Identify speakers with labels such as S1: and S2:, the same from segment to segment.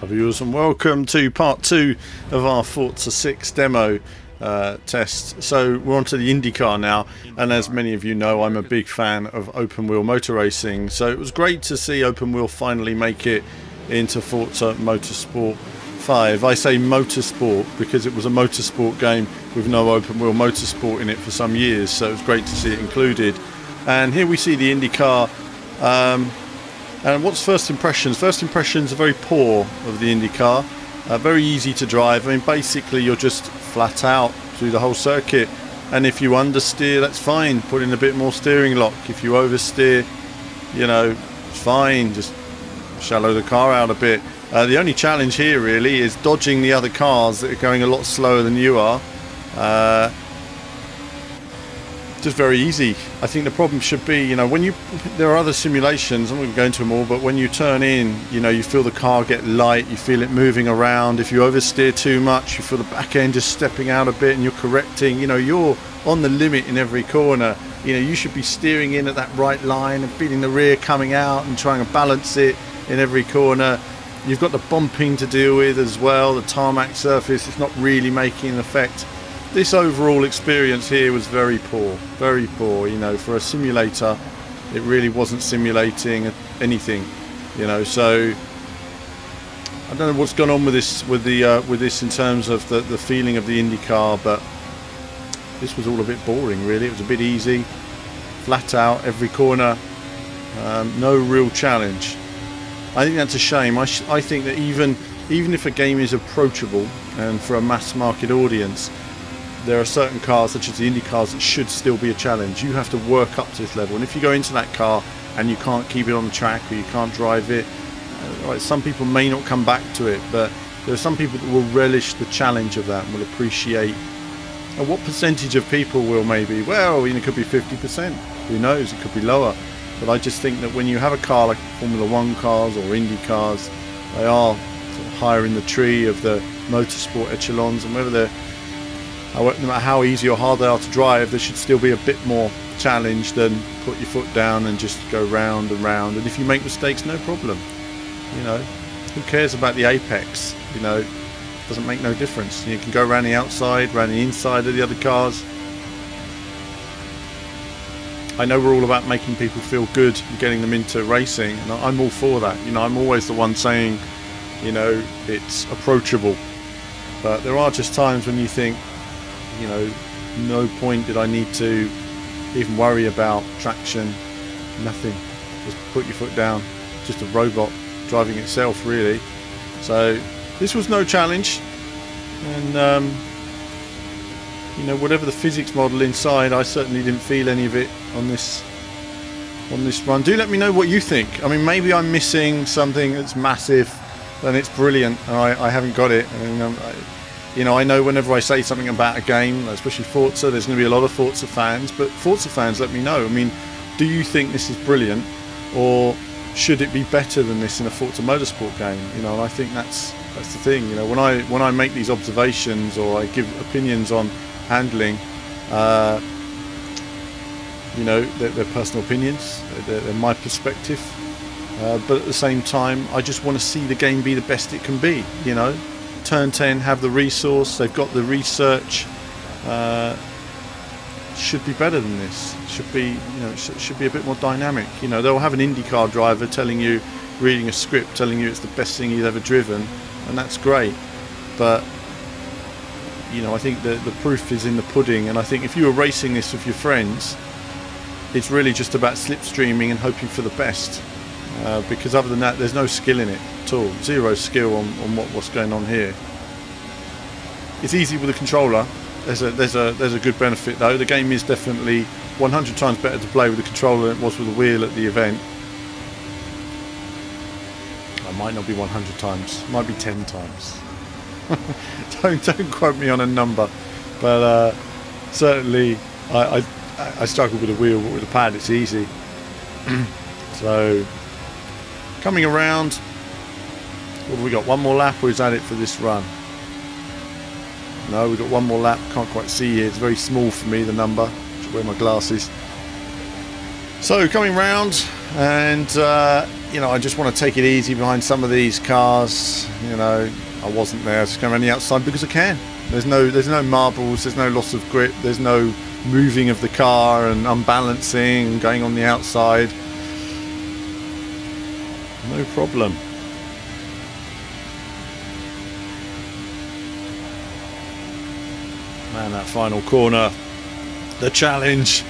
S1: Hi viewers, and welcome to part 2 of our Forza 6 demo test. So we're on to the IndyCar now, and as many of you know, I'm a big fan of open wheel motor racing, so it was great to see open wheel finally make it into Forza Motorsport 5. I say motorsport because it was a motorsport game with no open wheel motorsport in it for some years, so it was great to see it included. And here we see the IndyCar. And what's first impressions? First impressions are very poor of the IndyCar. Very easy to drive. I mean, basically you're just flat out through the whole circuit. And if you understeer, that's fine. Put in a bit more steering lock. If you oversteer, you know, it's fine. Just shallow the car out a bit. The only challenge here really is dodging the other cars that are going a lot slower than you are. Just very easy. I think the problem should be, you know, when there are other simulations, I'm not going to go into them all, but when you turn in, you know, you feel the car get light, you feel it moving around. If you oversteer too much, you feel the back end just stepping out a bit and you're correcting. You know, you're on the limit in every corner. You know, you should be steering in at that right line and feeling the rear coming out and trying to balance it in every corner. You've got the bumping to deal with as well, the tarmac surface. It's not really making an effect. This overall experience here was very poor, you know, for a simulator. It really wasn't simulating anything, you know, so I don't know what's gone on with this in terms of the feeling of the IndyCar, but this was all a bit boring really. It was a bit easy, flat out, every corner, no real challenge. I think that's a shame. I think that even if a game is approachable and for a mass market audience, there are certain cars, such as the Indy cars, that should still be a challenge. You have to work up to this level, and if you go into that car and you can't keep it on the track or you can't drive it, right, some people may not come back to it, but there are some people that will relish the challenge of that and will appreciate. And what percentage of people will maybe? Well, you know, it could be 50%. Who knows? It could be lower. But I just think that when you have a car like Formula 1 cars or Indy cars, they are sort of higher in the tree of the motorsport echelons, and whether they're, no matter how easy or hard they are to drive, there should still be a bit more challenge than put your foot down and just go round and round. And if you make mistakes, no problem. You know, who cares about the apex? You know, it doesn't make no difference. You can go around the outside, around the inside of the other cars. I know we're all about making people feel good and getting them into racing, and I'm all for that. You know, I'm always the one saying, you know, it's approachable. But there are just times when you think, you know, no point did I need to even worry about traction, nothing. Just put your foot down, just a robot driving itself really. So this was no challenge, and you know, whatever the physics model inside, I certainly didn't feel any of it on this run. Do let me know what you think. I mean, maybe I'm missing something that's massive and it's brilliant and I haven't got it. I mean, you know, I know whenever I say something about a game, especially Forza, there's going to be a lot of Forza fans, but Forza fans, let me know. I mean, do you think this is brilliant, or should it be better than this in a Forza Motorsport game? You know, and I think that's the thing. You know, when I make these observations or I give opinions on handling, you know, they're personal opinions, they're my perspective, but at the same time, I just want to see the game be the best it can be. You know, Turn 10 have the resource, they've got the research, should be better than this. Should be, you know, should be a bit more dynamic. You know, they'll have an IndyCar driver telling you, reading a script, telling you it's the best thing he's ever driven, and that's great. But you know, I think the proof is in the pudding, and I think if you were racing this with your friends, it's really just about slipstreaming and hoping for the best. Because other than that, there's no skill in it at all. Zero skill on what's going on here. It's easy with a controller. There's a good benefit though. The game is definitely 100 times better to play with a controller than it was with a wheel at the event. It might not be 100 times. It might be 10 times. don't quote me on a number, but certainly I struggle with a wheel, but with a pad it's easy. So coming around, what have we got? One more lap, or is that it for this run? No, we've got one more lap. Can't quite see here, it's very small for me, the number. I should wear my glasses. So coming round, and you know, I just want to take it easy behind some of these cars. You know, I wasn't there, so I'm on the outside because I can. There's no marbles, there's no loss of grip, there's no moving of the car and unbalancing and going on the outside. No problem. Man, that final corner, the challenge.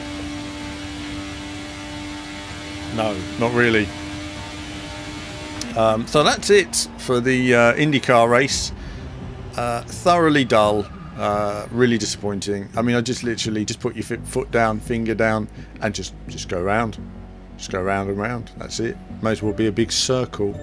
S1: No, not really. So that's it for the IndyCar race. Thoroughly dull, really disappointing. I mean, I just literally just put your foot down, finger down, and just go around. Just go round and round. That's it. May as well be a big circle,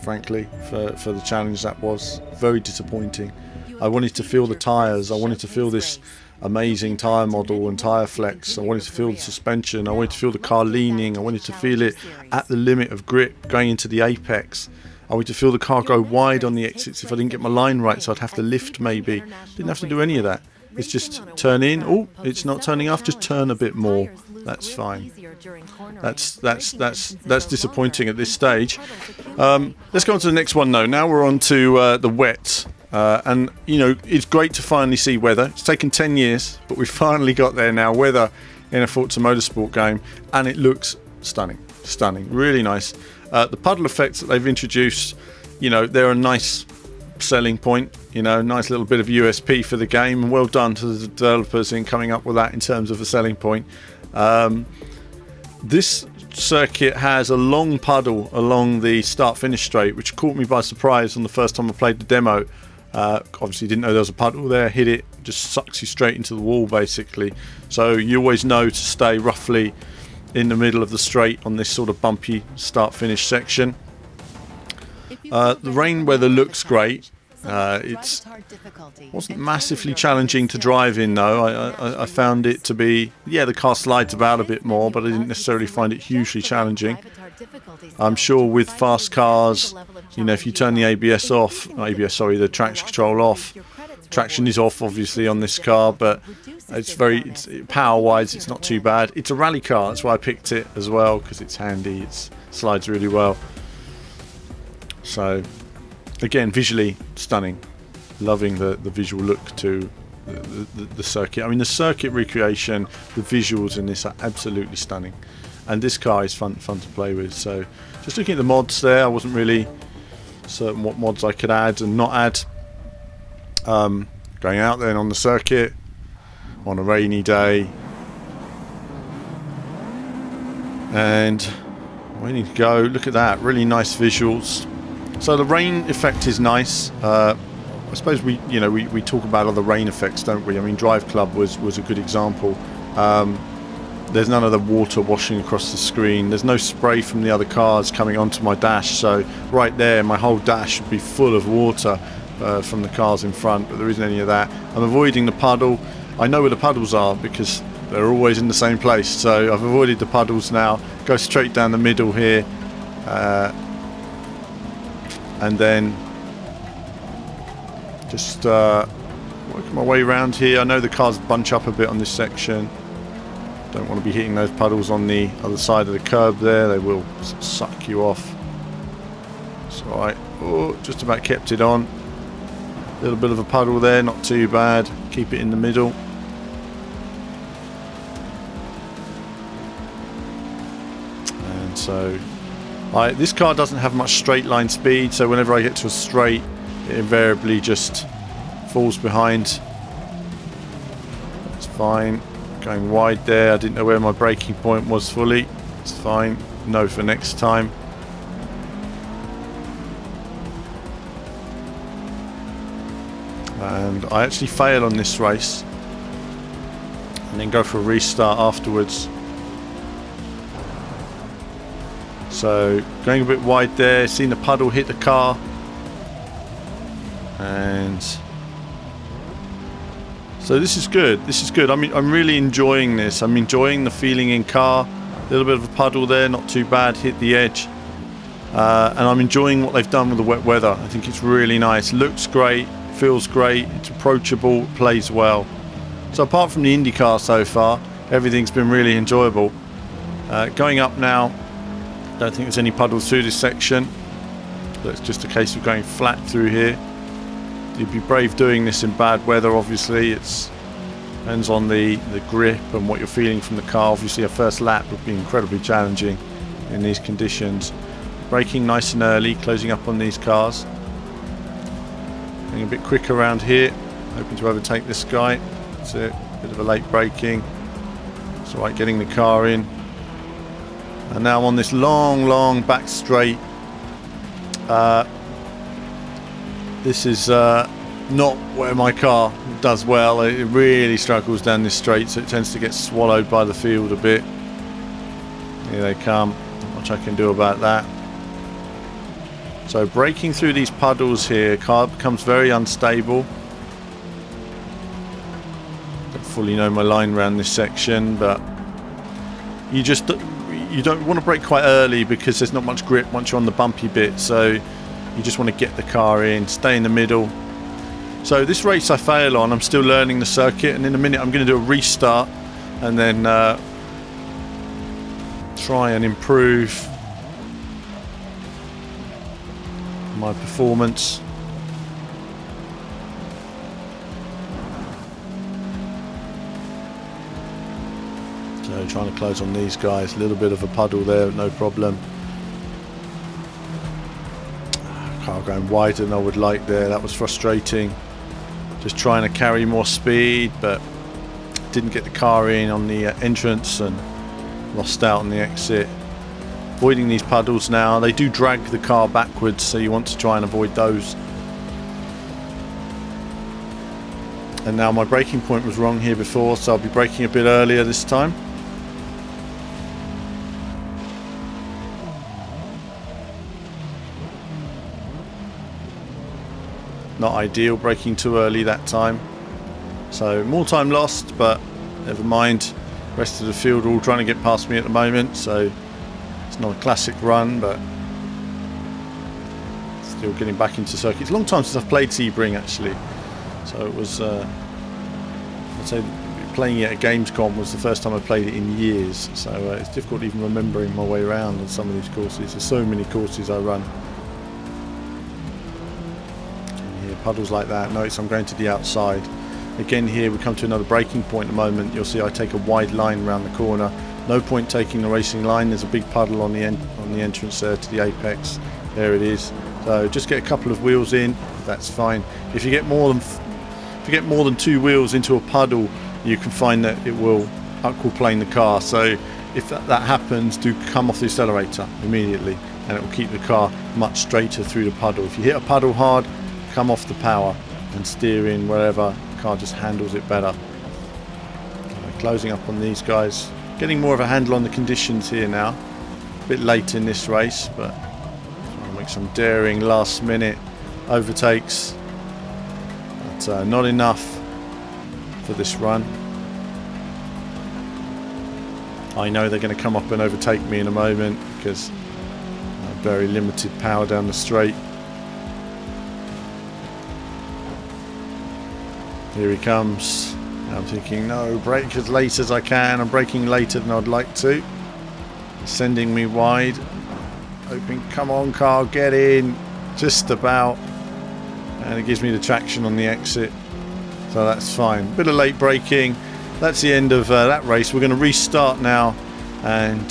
S1: frankly, for the challenge. That was very disappointing. I wanted to feel the tyres. I wanted to feel this amazing tyre model and tyre flex. I wanted to feel the suspension. I wanted to feel the car leaning. I wanted to feel it at the limit of grip going into the apex. I wanted to feel the car go wide on the exits if I didn't get my line right, so I'd have to lift maybe. Didn't have to do any of that. It's just turn in. Oh, it's not turning off. Just turn a bit more. That's fine. That's disappointing at this stage. Let's go on to the next one though. Now we're on to the wet. And you know, it's great to finally see weather. It's taken 10 years, but we finally got there now. Weather in a Forza Motorsport game, and it looks stunning, really nice. The puddle effects that they've introduced, you know, they're a nice selling point. You know, nice little bit of USP for the game, and well done to the developers in coming up with that in terms of a selling point. This circuit has a long puddle along the start-finish straight, which caught me by surprise on the first time I played the demo. Obviously didn't know there was a puddle there, hit it, just sucks you straight into the wall basically. So you always know to stay roughly in the middle of the straight on this sort of bumpy start-finish section. The rain weather looks great. It wasn't massively challenging to drive in though. I found it to be, yeah, the car slides about a bit more, but I didn't necessarily find it hugely challenging. I'm sure with fast cars, you know, if you turn the ABS off, the traction control off, traction is off obviously on this car, but it's power-wise, it's not too bad. It's a rally car, that's why I picked it as well, because it's handy, it slides really well. So, again, visually stunning. Loving the visual look to the circuit. I mean, the circuit recreation, the visuals in this are absolutely stunning. And this car is fun to play with. So, just looking at the mods there, I wasn't really certain what mods I could add and not add. Going out then on the circuit on a rainy day, and waiting to go. Look at that, really nice visuals. So the rain effect is nice. I suppose we talk about other rain effects, don't we? I mean, Drive Club was a good example. There's none of the water washing across the screen. There's no spray from the other cars coming onto my dash. So right there, my whole dash would be full of water from the cars in front, but there isn't any of that. I'm avoiding the puddle. I know where the puddles are because they're always in the same place. So I've avoided the puddles now. Go straight down the middle here. And then just working my way around here. I know the cars bunch up a bit on this section. Don't want to be hitting those puddles on the other side of the curb there. They will suck you off. It's alright. Oh, just about kept it on. A little bit of a puddle there, not too bad. Keep it in the middle. And so this car doesn't have much straight line speed, so whenever I get to a straight, it invariably just falls behind. That's fine. Going wide there. I didn't know where my braking point was fully. It's fine. No for next time. And I actually fail on this race and then go for a restart afterwards. So going a bit wide there, seeing the puddle hit the car, and so this is good. This is good. I mean, I'm really enjoying this. I'm enjoying the feeling in car. A little bit of a puddle there, not too bad. Hit the edge, and I'm enjoying what they've done with the wet weather. I think it's really nice. Looks great. Feels great. It's approachable. Plays well. So apart from the IndyCar so far, everything's been really enjoyable. Going up now Don't think there's any puddles through this section, but it's just a case of going flat through here. You'd be brave doing this in bad weather, obviously. It depends on the grip and what you're feeling from the car. Obviously a first lap would be incredibly challenging in these conditions. Braking nice and early, closing up on these cars. Getting a bit quick around here, hoping to overtake this guy. That's it, bit of a late braking. It's alright getting the car in. And now I'm on this long back straight. This is not where my car does well. It really struggles down this straight, so it tends to get swallowed by the field a bit. Here they come. Not much I can do about that. So braking through these puddles here, car becomes very unstable. Don't fully know my line around this section, but you don't want to brake quite early because there's not much grip once you're on the bumpy bit. So you just want to get the car in, stay in the middle. So this race I fail on, I'm still learning the circuit, and in a minute I'm going to do a restart and then try and improve my performance. So trying to close on these guys, a little bit of a puddle there, no problem. Car going wider than I would like there, that was frustrating. Just trying to carry more speed, but didn't get the car in on the entrance and lost out on the exit. Avoiding these puddles now. They do drag the car backwards, so you want to try and avoid those. And now my braking point was wrong here before, so I'll be braking a bit earlier this time. Not ideal, braking too early that time. So more time lost, but never mind. The rest of the field are all trying to get past me at the moment, so it's not a classic run, but still getting back into circuit. It's a long time since I've played Sebring actually, so it was I'd say playing it at Gamescom was the first time I played it in years, so it's difficult even remembering my way around on some of these courses. There's so many courses I run. Puddles like that. Notice I'm going to the outside. Again here we come to another braking point at the moment. You'll see I take a wide line around the corner. No point taking the racing line. There's a big puddle on the entrance there to the apex. There it is. So just get a couple of wheels in. That's fine. If you get more than 2 wheels into a puddle, you can find that it will aquaplane the car. So if that happens, do come off the accelerator immediately, and it will keep the car much straighter through the puddle. If you hit a puddle hard, come off the power and steer in wherever. The car just handles it better. Closing up on these guys, getting more of a handle on the conditions here now. A bit late in this race, but trying to make some daring last minute overtakes, but not enough for this run. I know they're going to come up and overtake me in a moment because very limited power down the straight. Here he comes. I'm thinking, no, brake as late as I can. I'm braking later than I'd like to. Sending me wide. Hoping, come on car, get in. Just about. And it gives me the traction on the exit. So that's fine. Bit of late braking. That's the end of that race. We're going to restart now and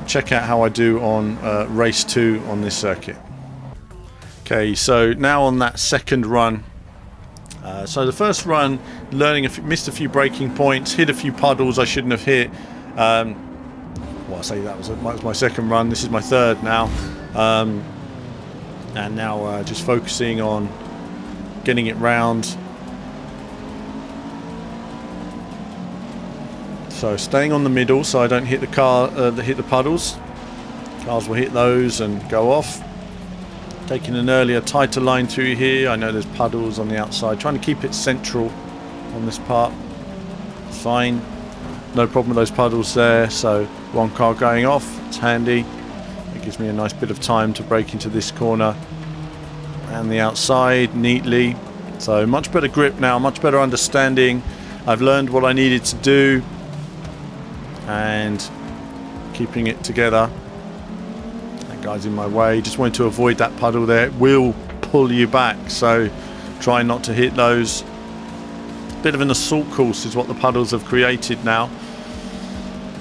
S1: check out how I do on race 2 on this circuit. Okay, so now on that second run. So the first run, missed a few braking points, hit a few puddles I shouldn't have hit. Well, I say that was my second run. This is my third now, and now just focusing on getting it round. So staying on the middle, so I don't hit the car, hit the puddles. Cars will hit those and go off. Taking an earlier, tighter line through here. I know there's puddles on the outside. Trying to keep it central on this part. Fine. No problem with those puddles there. So one car going off. It's handy. It gives me a nice bit of time to brake into this corner and the outside neatly. So much better grip now, much better understanding. I've learned what I needed to do and keeping it together. guy's in my way. Just wanted to avoid that puddle there. It will pull you back, so try not to hit those. Bit of an assault course is what the puddles have created now.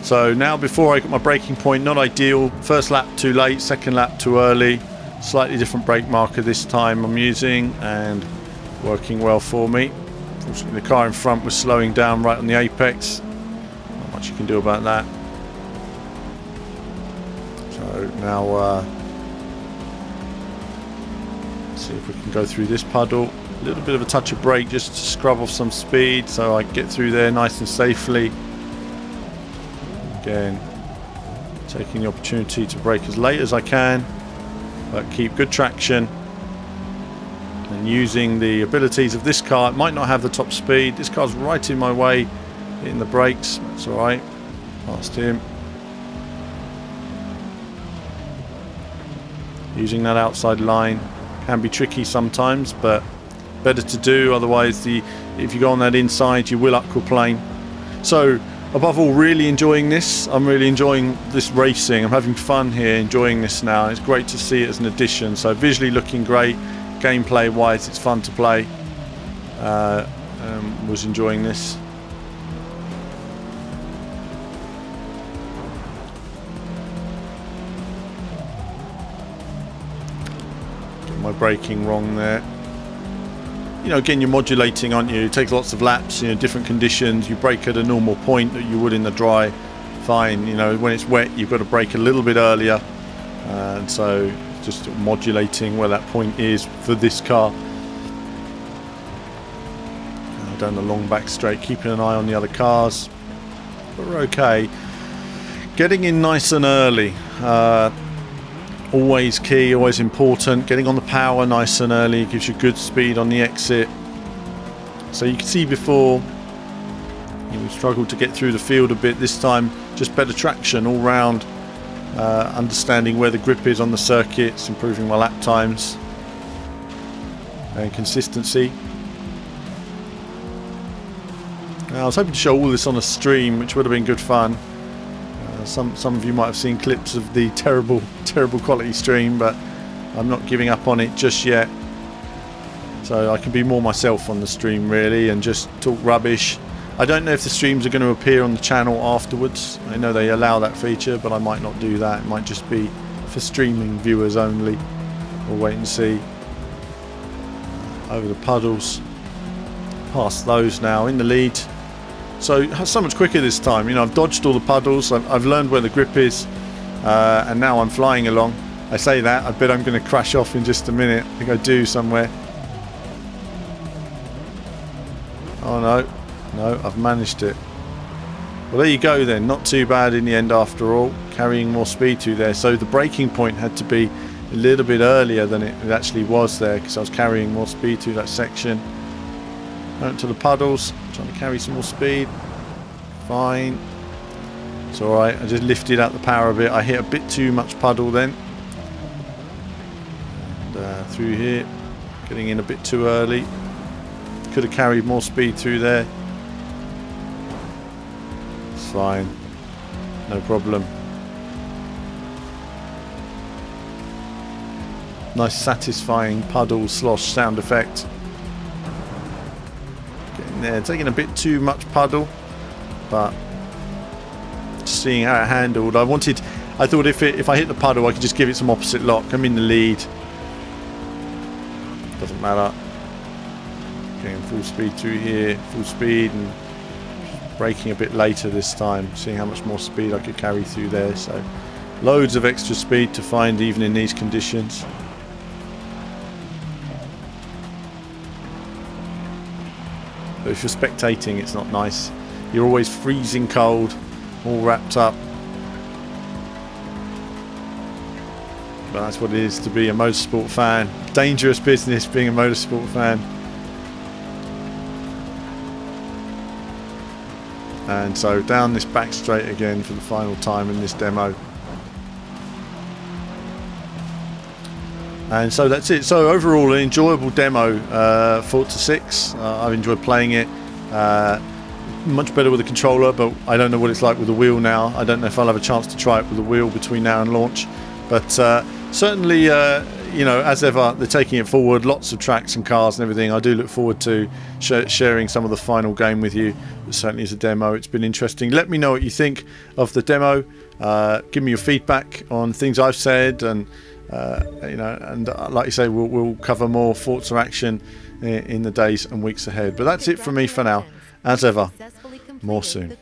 S1: So now, before I got my braking point, not ideal. First lap too late, second lap too early. Slightly different brake marker this time I'm using, and working well for me. Unfortunately, the car in front was slowing down right on the apex. Not much you can do about that. So now, see if we can go through this puddle. A little bit of a touch of brake just to scrub off some speed, so I get through there nice and safely. Again, taking the opportunity to brake as late as I can, but keep good traction. And using the abilities of this car. It might not have the top speed. This car's right in my way, hitting the brakes. That's alright. Past him. Using that outside line can be tricky sometimes, but better to do. Otherwise, if you go on that inside, you will aquaplane. So, above all, really enjoying this. I'm really enjoying this racing. I'm having fun here, enjoying this now. It's great to see it as an addition. So, visually looking great. Gameplay wise, it's fun to play. Was enjoying this. Get my braking wrong there. You know, again, you're modulating, aren't you? It takes lots of laps, you know, different conditions. You brake at a normal point that you would in the dry. Fine, you know, when it's wet, you've got to brake a little bit earlier. And so just modulating where that point is for this car. Down the long back straight, keeping an eye on the other cars, but we're okay. Getting in nice and early, always key, always important. Getting on the power nice and early gives you good speed on the exit. So you can see before we struggled to get through the field a bit. This time just better traction all round. Understanding where the grip is on the circuits, improving my lap times and consistency. Now, I was hoping to show all this on a stream, which would have been good fun. Some of you might have seen clips of the terrible quality stream, but I'm not giving up on it just yet. So I can be more myself on the stream really and just talk rubbish. I don't know if the streams are going to appear on the channel afterwards. I know they allow that feature, but I might not do that. It might just be for streaming viewers only. We'll wait and see. Over the puddles. Past those now, in the lead. So much quicker this time. You know, I've dodged all the puddles. I've learned where the grip is. And now I'm flying along. I say that, I bet I'm going to crash off in just a minute. I think I do somewhere. Oh no. No, I've managed it. Well, there you go then. Not too bad in the end after all. Carrying more speed through there. So the braking point had to be a little bit earlier than it actually was there, because I was carrying more speed through that section. Out to the puddles. Trying to carry some more speed. Fine. It's alright. I just lifted out the power a bit. I hit a bit too much puddle then. And through here. Getting in a bit too early. Could have carried more speed through there. Fine, no problem. Nice satisfying puddle slosh sound effect. Getting there, taking a bit too much puddle, but seeing how it handled. I thought if I hit the puddle I could just give it some opposite lock. I'm in the lead. Doesn't matter. Getting full speed through here, full speed, and braking a bit later this time, seeing how much more speed I could carry through there. So loads of extra speed to find even in these conditions. But if you're spectating, it's not nice. You're always freezing cold, all wrapped up. But that's what it is to be a motorsport fan. Dangerous business being a motorsport fan. And so down this back straight again for the final time in this demo. And so that's it. So overall, an enjoyable demo, Forza 6. I've enjoyed playing it. Much better with the controller, but I don't know what it's like with the wheel now. I don't know if I'll have a chance to try it with the wheel between now and launch. But certainly, you know, as ever, they're taking it forward. Lots of tracks and cars and everything. I do look forward to sharing some of the final game with you. It certainly is a demo. It's been interesting. Let me know what you think of the demo. Give me your feedback on things I've said, and you know, and like you say, we'll cover more Forza action in the days and weeks ahead. But that's it from me for now. As ever, more soon.